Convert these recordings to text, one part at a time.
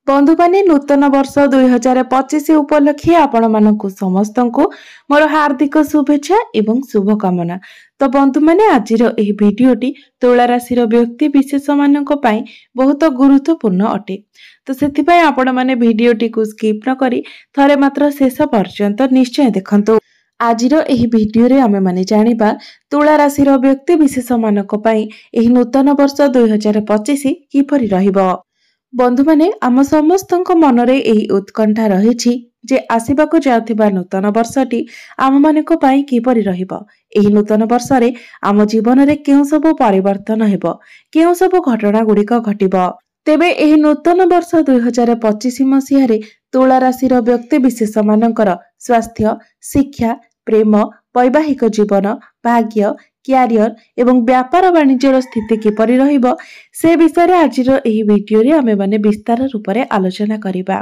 बंधु माने नूतन वर्ष 2025 उपलक्षे आपण मानकु समस्तंकु मोर हार्दिक शुभेच्छा एवं शुभकामना। तो बंधु माने आजिर एही भिडियोटी तुला राशि व्यक्ति विशेष मानक पई बहुत गुरुत्वपूर्ण अटे। तो सेति पई आपण माने भिडियोटी को स्किप न करी थरे मात्र शेष पर्यंत निश्चय देखंतु। आजिर एही भिडियो रे आमे माने जानिबा तुला राशि व्यक्ति विशेष मानक पई एही नूतन वर्ष 2025 किपरि रहिबो। बंधु माने आम समस्तंक मनरे एही उत्कंठा रहिछि जे आसिबाको जाउथिबा नूतन वर्षटी आम मानक पई किपरि रहिबो। एही नूतन वर्ष रे आम जीवन रे केउ सब परिवर्तन हेबो, केउ सब घटना गुड़िक घटिबो। तेबे एही नूतन वर्ष 2025 मसिया रे तुला राशि व्यक्ति विशेष मानकर स्वास्थ्य, शिक्षा, प्रेम, वैवाहिक जीवन, भाग्य, क्यारियर एवं व्यापार वाणिज्यर स्थिति किपरि रहिबो से विषय आजिर एही भिडियो रे आमे माने विस्तार रूप रे आलोचना करिबा।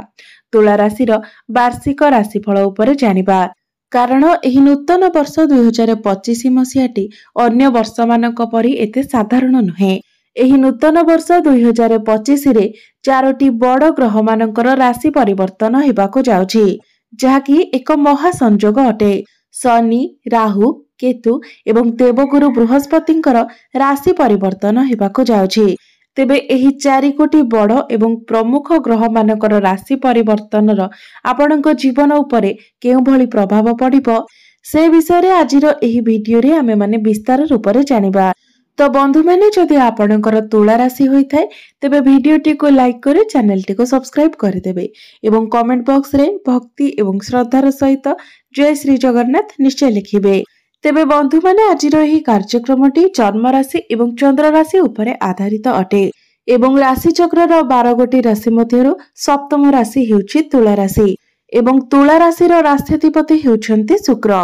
तुला राशि वार्षिक राशिफल उपरे जानिबा। कारण एही नूतन वर्ष 2025 मसियाटी अन्य वर्ष मानक परि एते साधारण नुहे। एही नूतन वर्ष 2025 रे चारोटी बड़ ग्रह मानकर राशि परिवर्तन हेबाको जाउछि, जहाकी एक महा संयोग अटे। शनि, राहु, केतु एवं देवगुरु बृहस्पतिंकर राशि परिवर्तन हेबाको जाउछि। तेबे एही 4 कोटी बड़ एवं प्रमुख ग्रह मानकर राशि परिवर्तनर आपणक जीवन उपरे केउ भली प्रभाव पड़िबो से विषय रे आजिर एही भिडियो रे आमे माने विस्तार रूप रे जानिबा। तो बंधु माने जदि आपणकर तुला राशि होइथाय तेबे भिडियोटी को लाइक करे चैनल टी को सब्सक्राइब कर देबे एवं कमेंट बॉक्स रे भक्ति एवं श्रद्धार सहित जय श्री जगन्नाथ निश्चय लिखिबे। तेबे बंधु माने आजिर एही कार्यक्रमटी जन्म राशि एवं चंद्र राशि उपरे आधारित अटे एवं राशि चक्रर 12 गोटी राशि मध्यरु सप्तम राशि हेउछि तुला राशि एवं तुला राशिर राष्ट्राधिपति हेउछन्ति शुक्र।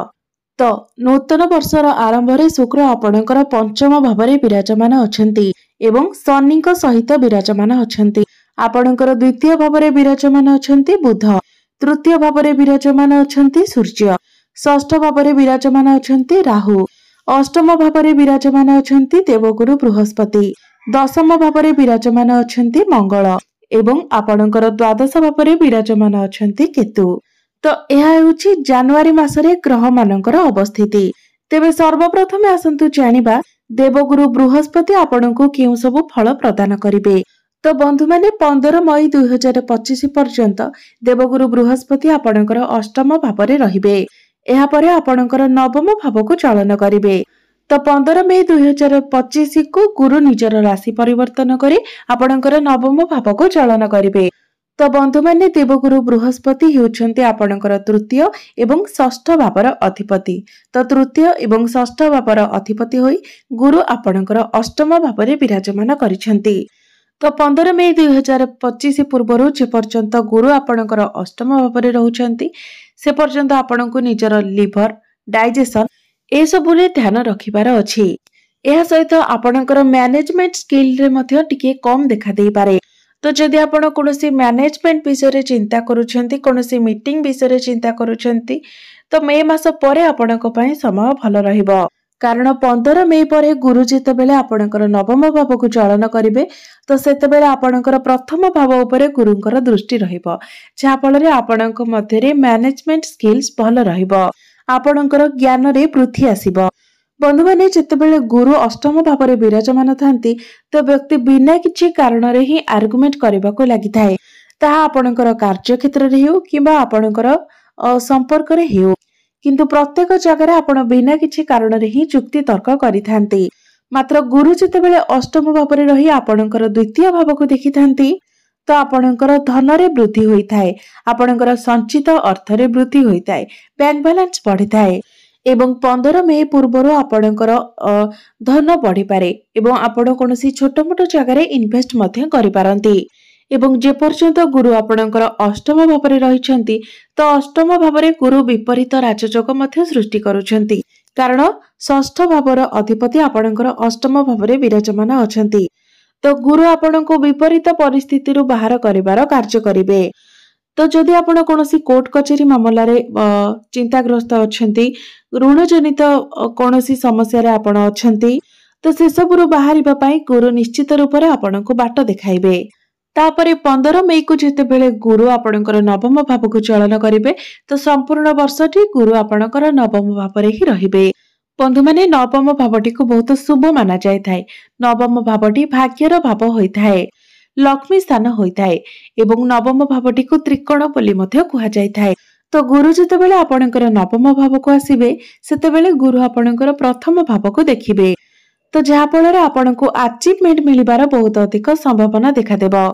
तो नूतन वर्षर आरंभ रे शुक्र आपणकर पंचम भावरे विराजमान अछंती एवं शनिक सहित विराजमान अछंती। आपणकर द्वितीय भावरे विराजमान अछंती बुध, तृतीय भावरे विराजमान अछंती सूर्य, षष्ठ भावरे विराजमान अछंती राहु, अष्टम भावरे विराजमान अछंती देवगुरु बृहस्पति, दशम भावरे विराजमान अछंती मंगल एवं आपणकर द्वादश भावरे विराजमान अछंती केतु। तो यह हेउछि जनवरी मासरे ग्रह मानकर अवस्थिति। तेबे सर्वप्रथमे आसंतु जानिबा देवगुरु बृहस्पति आपणको केउ सब फल प्रदान करिवे। तो बंधु माने 15 मई 2025 पर्यंत देवगुरु बृहस्पति आपणकर अष्टम भावरे रहिबे। एहा परे आपणकर नवम भावको चलन करिवे। तो 15 मई 2025 को गुरु निजर राशि परिवर्तन करी आपणकर नवम भावको चलन करिवे। तो बंधु माने देवगुरु बृहस्पति हेउछन्ते आपणकर तृतीय एवं षष्ठ भावर अधिपति। तो तृतीय एवं षष्ठ भावर अधिपति होई गुरु आपणकर अष्टम भावरे विराजमान करिसंती। तो 15 मई 2025 पूर्वरु जे पर्यंत गुरु आपणकर अष्टम भावरे रहउछन्ती से पर्यंत आपणको निजर लिवर, डाइजेशन ए सबुरे ध्यान रखिबार अछि। एहा सहित आपणकर मैनेजमेंट स्किल रे मध्ये टिके कम देखा देई पारे। तो जदि आपण कोनोसी मैनेजमेंट विषय रे चिंता करूछंती, कोनोसी मीटिंग विषय रे चिंता करूछंती, तो मे मास परे आपणक पई समय भलो रहिबो। कारण 15 मई परे गुरु जेतेबेले आपणकर नवम भावको चलन करिवे तो सेतेबेले आपणकर प्रथम भाव उपरे गुरुंकर दृष्टि रहिबो, जा फल रे आपणक मध्ये रे मैनेजमेंट स्किल्स भलो रहिबो, आपणकर ज्ञान रे वृद्धि आसीबो। बंधु माने जेतेबेले गुरु अष्टम भावरे विराजमान थांती तो व्यक्ति बिना किछि कारण रे ही आर्गुमेंट करबाको लागि थाए। ताहा आपणकर कार्य क्षेत्र रे हेउ किबा आपणकर संपर्क रे हेउ, किंतु प्रत्येक जगह रे आपण बिना किछि कारण रे ही जुक्ति तर्क करिथांती। मात्र गुरु जेतेबेले अष्टम भावरे रही आपणकर द्वितीय भावको देखिथांती तो आपणकर धन रे वृद्धि होइथाए, आपणकर संचित अर्थ रे वृद्धि होइथाए, बैंक बैलेंस बढ़िथाए एवं 15 मई पूर्वरु आपणकर धन बढ़ी पारे एवं आपण कोनोसी छोट मोट जगह रे इन्वेस्ट मध्य करि पारंती। एवं जे पर्यंत गुरु आपणकर अष्टम भावरे रहिछंती तो अष्टम भावरे गुरु विपरीत राजयोग मध्य सृष्टि करूछंती। कारण षष्ठ भावर अधिपति आपणकर अष्टम भावरे विराजमान अछंती। तो गुरु आपणको विपरीत परिस्थिति रु बाहर करिवार कार्य करिवे। तो जदि आपण कोनोसी कोर्ट कचेरी मामला रे चिंताग्रस्त अछंती, ऋण जनित कोनोसी समस्या रे आपण अछंती तो से सबरु बाहरिबा पई गुरु निश्चित रूप रे आपणको बाट देखाइबे। तापरे 15 मई को जेतेबेले गुरु आपणकर नवम भाव को चलन करिवे तो संपूर्ण वर्षटी गुरु आपणकर नवम भाव रे ही रहिबे। बंधु माने नवम भावटी को बहुत शुभ माना जाय थाए। नवम भावटी भाग्यर भाव होइथाए, लक्ष्मी स्थान होइथाए एवं नवम भावटी को त्रिकोण बोली मध्य कुहा जाय थाए। तो गुरु जेतेबेले आपणकर नवम भाव को आसीबे सेतेबेले गुरु आपणकर प्रथम भाव को देखिबे। तो जहा फଳରେ आपनको अचीवमेंट मिलिबार बहुत अधिक संभावना देखा देबो।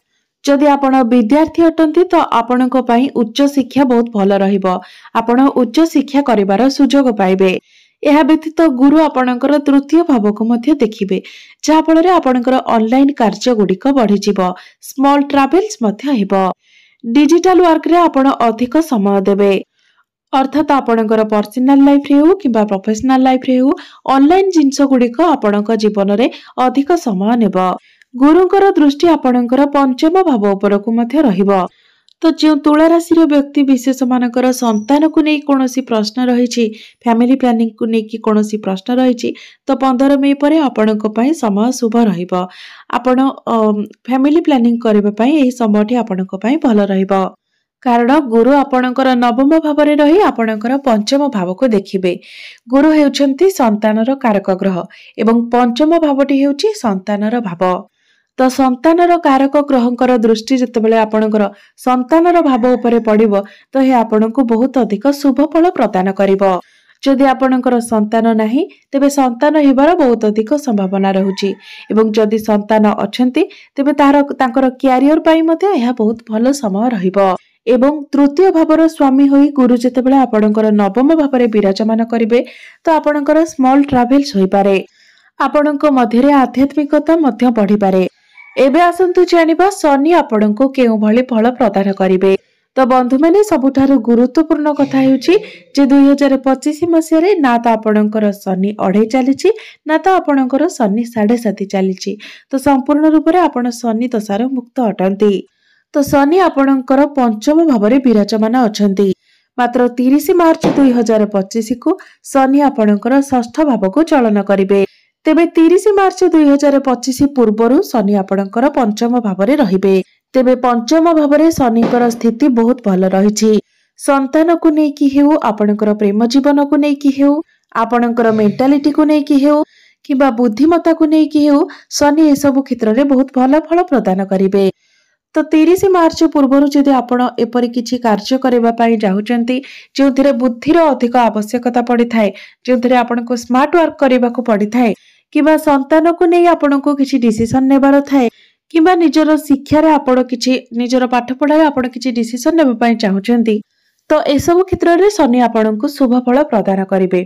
जदि आपण विद्यार्थी अटंती तो आपणक पई उच्च शिक्षा बहुत भल रहिबो। आपण उच्च शिक्षा करिवार सुजोग पाइबे। एहा व्यतीत गुरु आपणकर तृतीय भाव को मध्य देखिबे, जहा फଳରେ आपणकर ऑनलाइन कार्य गुडिक बढ़ी जिवो। स्मॉल ट्रैवल्स मध्य हेबो। डिजिटल वर्क रे आपण अधिक समय देबे, अर्थात आपणकर पर्सनल लाइफ रे हो किबा प्रोफेशनल लाइफ रे हो ऑनलाइन जिंस गुडिक आपणक जीवन रे अधिक समय नेबो। गुरुंकर दृष्टि आपणकर पंचम भाव उपर को मध्य रहिबो। तो जो तुला राशि व्यक्ति विशेष मानकर संतान को नहीं कोनोसी प्रश्न रही, फैमिली प्लानिंग को नहीं कोनोसी प्रश्न रही, तो 15 मई पर आपणक पई समय शुभ रहिबो। आपण फैमिली प्लानिंग करबा पई एही समयटी आपणक पई भल रहिबो। कारण गुरु आपणकर नवम भाव रे रही आपणकर पंचम भाव को देखिबे। गुरु हेउछंती संतानर कारक ग्रह एवं पंचम भावटी हेउची संतानर भाव। तो संतानर कारक ग्रहंकर दृष्टि जेतेबेले आपणकर संतानर भाव उपरे पड़िबो तो हे आपणको बहुत अधिक शुभ फल प्रदान करिवो। जदि आपणकर संतान नाही तेबे संतान हेबार बहुत अधिक संभावना रहुची एवं जदि संतान अछंती तेबे तांकर कैरियर पई मध्ये एहा बहुत भल समय रहिबो। एवं तृतीय भावर स्वामी होई गुरु जेतेबेले आपणकर नवम भावरे विराजमान करिवे तो आपणकर स्मॉल ट्रैवल्स होई पारे। आपणक मध्यरे आध्यात्मिकता मध्य बढ़ी पारे। एबे आसंतु जानिबा शनि आपणको केउ भली फल प्रदान करिवे। तो बंधु माने सबुठारु गुरुत्वपूर्ण कथा हेउची जे 2025 मसिया रे ना तो आपणकर शनि अढे चलीची ना तो आपणकर शनि 7.5 चलीची। तो संपूर्ण रूप रे आपण शनि दशार मुक्त अटंती। तो शनि आपणकर पंचम भावरे विराजमान अछंती। मात्र 30 मार्च 2025 को शनि आपणकर षष्ठ भाव को चलन करिवे। तेबे 30 मार्च 2025 पूर्वरु शनि आपणकर पंचम भावरे रहिबे। तेबे पंचम भावरे शनिकर स्थिति बहुत भल रहिछि। संतान को नै कि हेउ, आपणकर प्रेम जीवन को नै कि हेउ, आपणकर मेंटालिटी को नै कि हेउ किबा बुद्धिमत्ता को नै कि हेउ, शनि ए सब क्षेत्र रे बहुत भल फल प्रदान करिवे। तो 30 मार्च पूर्व जदि आपण एपरि किछि कार्य करबा पई जाउचंती जोथिरे बुद्धिर अधिक आवश्यकता पड़ी थाए, जोथिरे आपनको स्मार्ट वर्क करबा को पड़ी थाए किबा संतान को नै आपनको किछि डिसिजन नेबार थाए किबा निजर शिक्षा रे आपण किछि निजर पाठ पढाय आपण किछि डिसिजन नेबा पई चाहुचंती तो ए सब क्षेत्र रे शनि आपनको शुभ फल प्रदान करिवे।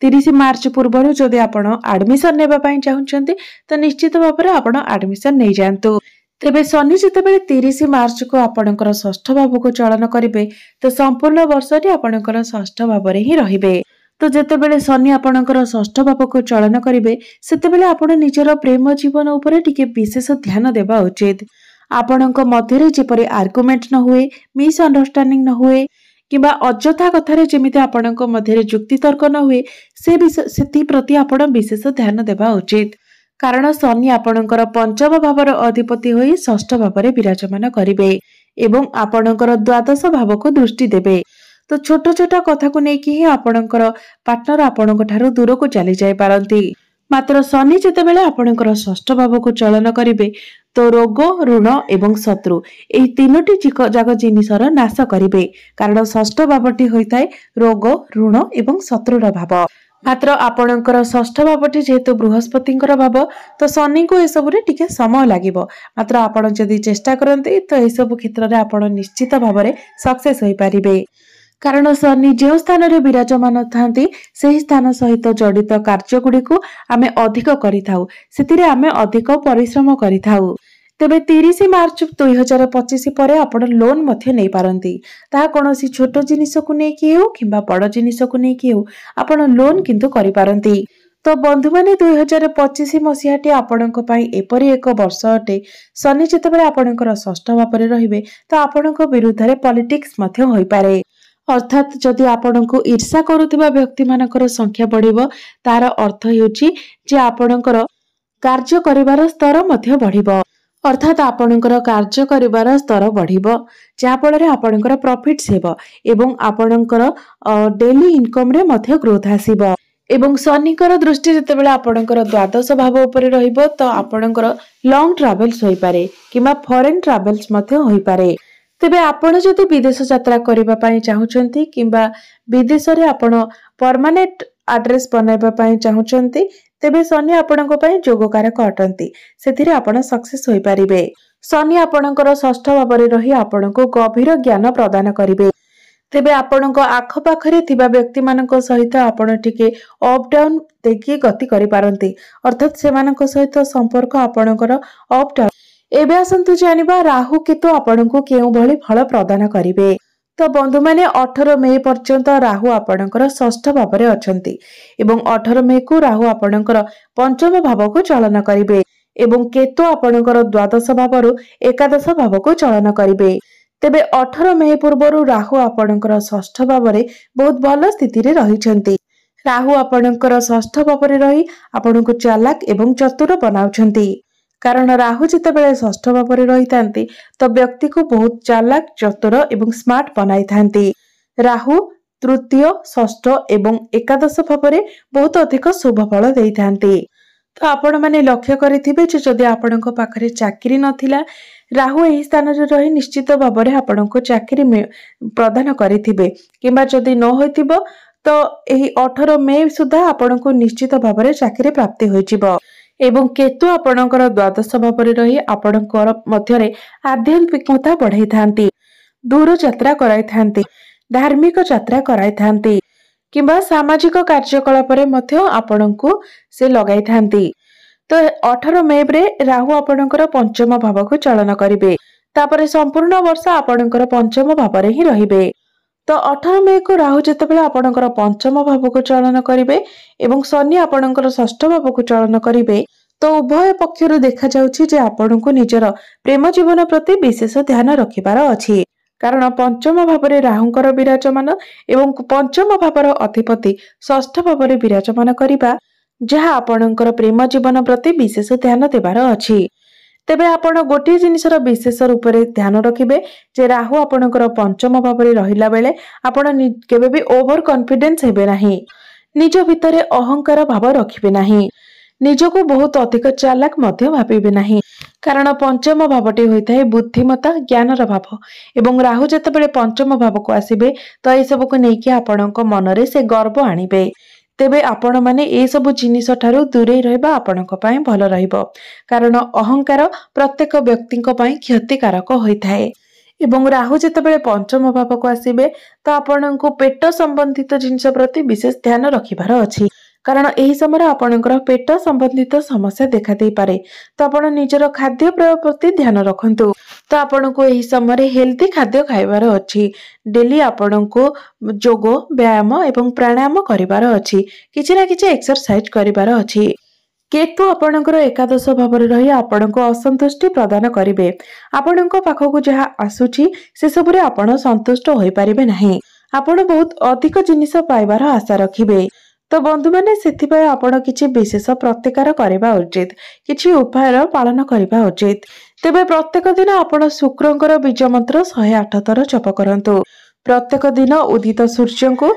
30 मार्च पूर्व जदि आपण एडमिशन नेबा पई चाहुचंती तो निश्चित भाव रे आपण एडमिशन नै जानतु। तेबे शनि जेतेबेले 30 मार्च को आपणकर षष्ठ भाव को चलन करिवे तो संपूर्ण वर्षटी आपणकर षष्ठ भाव रे ही रहिबे। तो जेतेबेले शनि आपणकर षष्ठ भाव को चलन करिवे सेतेबेले आपण निजर प्रेम जीवन उपरे टिके विशेष ध्यान देबा उचित। आपणक मध्यरे जेपरि आर्गुमेंट न हुए, मिस अंडरस्टैंडिंग न हुए किबा अजथा कथारे जेमिति आपणक मध्यरे जुक्ति तर्क न हुए सेति प्रति आपण विशेष ध्यान देबा उचित। कारण शनि आपणकर पंचम भावर अधिपति होई षष्ठ भावरे विराजमान करिवे एवं आपणकर द्वादश भाव को दृष्टि देबे। तो छोट छोट कथा को नेकी ही आपणकर पार्टनर आपणक ठारू दूर को चली जाय पारंती। मात्र शनि जेतेबेले आपणकर षष्ठ भाव को चलन करिवे तो रोग, ऋण एवं शत्रु एही तीनोटी जाग जिनिसर नाश करिवे। कारण षष्ठ भावटी होइताय रोग, ऋण एवं शत्रुर भाव। मात्र आपणकर षष्ठ भावटी जेहेतु बृहस्पतिंकर भाव तो शनि को एसबुरे टिके समय लागिबो। मात्र आपण जदि चेष्टा करंते तो एसबु क्षेत्र रे आपण निश्चित भावरे सक्सेस होई परिबे। कारण शनि जो स्थान रे विराजमान थांती सेही स्थान सहित जड़ित कार्य गुडी को आमे अधिक करिथाउ, सेतिरे आमे अधिक परिश्रम करिथाउ। तेबे 30 मार्च 2025 पर आपण लोन मध्य नै पारंती। ता कोनोसी छोट जिनिस को नै कि हो किबा बड़ जिनिस को नै कि हो आपण लोन किंतु करि पारंती। तो बंधु माने 2025 मसियाटी आपणक पई एपरि एक वर्ष अटे। शनि जेतेबेले आपणकर षष्ठ भावरे रहिबे तो आपणक विरुद्ध रे पॉलिटिक्स मध्य होई पारे। अर्थात जदि आपणको ईर्षा करुथिबा व्यक्ति मानकर संख्या बढ़िबो तार अर्थ हेउची जे आपणकर कार्य करिवार स्तर मध्य बढ़िबो। अर्थात आपणकर कार्य करिवार स्तर बढ़िबो जहा फଳରେ आपणकर प्रॉफिट्स हेबो एवं आपणकर डेली इनकम रे मध्य ग्रोथ आसीबो एवं शनिकर दृष्टि जेतेबेले आपणकर द्वादश भाव उपरे रहिबो तो आपणकर लॉन्ग ट्रैवल्स होई पारे किबा फॉरेन ट्रैवल्स मध्य होई पारे। तेबे आपण जदि विदेश यात्रा करबा पई चाहुचंती किबा विदेश रे आपण परमानेंट एड्रेस बनाइबा पई चाहुचंती तेबे शनि आपणको पई जोगकारक अटंती सेथिरे आपण सक्सेस होई पारिबे। शनि आपणकर षष्ठ भाव रे रही आपणको गभीर ज्ञान प्रदान करिवे। तेबे आपणको आख पाखरे थिबा व्यक्ति मानक सहित आपण टिके अप डाउन देखि गति करि पारंती अर्थात सेमानक सहित संपर्क आपणकर अप डाउन। एबे आसंतु जानिबा राहु केतु आपणको केउ भली फल प्रदान करिवे। तो बंधु माने 18 मई पर्यंत राहु आपणकर षष्ठ भाव रे अछंती एवं 18 मई को राहु आपणकर पंचम भाव को चलन करिवे एवं केतु आपणकर द्वादश भाव रु एकादश भाव को चलन करिवे। तेबे 18 मई पूर्वरु राहु आपणकर षष्ठ भाव रे बहुत भल स्थिति रे रहिछंती। राहु आपणकर षष्ठ भाव रे रही आपणको चालाक एवं चतुर बनाउछंती कारण राहु जितेबेले षष्ठ भाव रे रहितांती तो व्यक्ति को बहुत चालाक चतुर एवं स्मार्ट बनाई थांती। राहु तृतीय षष्ठ एवं एकादश भाव रे बहुत अधिक शुभ फल देई थांती। तो आपण माने लक्ष्य करिथिबे जे जदि आपणको पाखरे चाकरी नथिला राहु एही स्थान रे रही निश्चित भाव रे आपणको चाकरी प्रदान करिथिबे किबा जदि न होइथिबो तो एही 18 मई सुधा आपणको निश्चित भाव रे चाकरी प्राप्ति होइजिबो एवं केतु आपणकर द्वादश भाव रे रही आपणकर मध्यरे आध्यात्मिकता बढ़ाई थांती दूर यात्रा कराई थांती धार्मिक यात्रा कराई थांती किबा सामाजिक कार्यकलाप रे मध्य आपणको से लगाई थांती। तो 18 मई रे राहु आपणकर पंचम भाव को चलन करिवे तापरे संपूर्ण वर्ष आपणकर पंचम भाव रे ही रहिबे। तो 18 मई को राहु जेतेबेले आपणकर पंचम भाव को चलन करिवे एवं शनि आपणकर षष्ठ भाव को चलन करिवे तो उभय पक्षरु देखा जाउछि जे आपणको निजर प्रेम जीवन प्रति विशेष ध्यान रखिबार अछि कारण पंचम भाव रे राहुंकर विराजमान एवं पंचम भावर अधिपति षष्ठ भाव रे विराजमान करिबा जहा आपणकर प्रेम जीवन प्रति विशेष ध्यान देबार अछि। तेबे आपण गोटे जिनिसर विशेष रूप रे ध्यान रखिबे जे राहु आपणकर पंचम भाव रे रहिला बेले आपण केबे भी ओवर कॉन्फिडेंस हेबे नाही निज भितरे अहंकार भाव रखिबे नाही निजको बहुत अधिक चालाक मध्य भाबिबे नाही कारण पंचम भावटी होइथाय बुद्धिमता ज्ञानर भाव एवं राहु जेतेबेले पंचम भाव को आसीबे तो ए सब को नेकी आपणक मनरे से गर्व आनिबे तेबे आपण माने ए सब जिनिस ठारू दूरे रहबा आपणक पय भल रहइबो कारण अहंकार प्रत्येक व्यक्तिक पय क्षतिकारक होइथाय एवं राहु जेतेबेले पंचम भाव को आसीबे तो आपणको पेट संबंधित जिनिस प्रति विशेष ध्यान रखिबार अछि कारण एही समय आपणकर पेट संबंधित समस्या देखा दे पारे तो आपण निजर खाद्य प्रयोग प्रति ध्यान रखंतु। तो आपणको एही समय हेल्दी खाद्य खाइबार अछि डेली आपणको जोग व्यायाम एवं प्राणायाम करिबार अछि किछि ना किछि एक्सरसाइज करिबार अछि। केतु आपणकर एकादश भाव रे रही आपणको असंतुष्टि प्रदान करिवे आपणको पाखको जहा आसुची से सबरे आपण संतुष्ट होई पारिबे नाही आपण बहुत अधिक जिनिस पाइबार आशा रखिबे। तो बंधु माने सेथिपाय आपण किछि विशेष प्रतिकार करबा उचित किछि उपायर पालन करबा उचित। तेबे प्रत्येक दिन आपण शुक्रंकर बीज मंत्र 108 थर जप करंतु प्रत्येक दिन उदित सूर्य को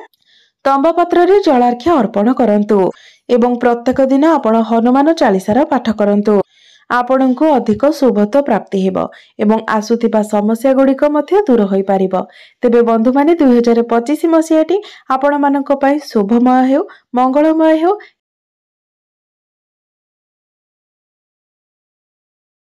तंबा पत्र रे जलार्घ्य अर्पण करंतु एवं प्रत्येक दिन आपण हनुमान चालीसार पाठ करंतु आपणको अधिक शुभत्व प्राप्ति हेबो एवं आसुथिबा समस्या गुड़िक मध्य दूर होई पारिबो। तेबे बंधु माने 2025 मसियाटी आपण मानक पई शुभमय हेउ मंगलमय हेउ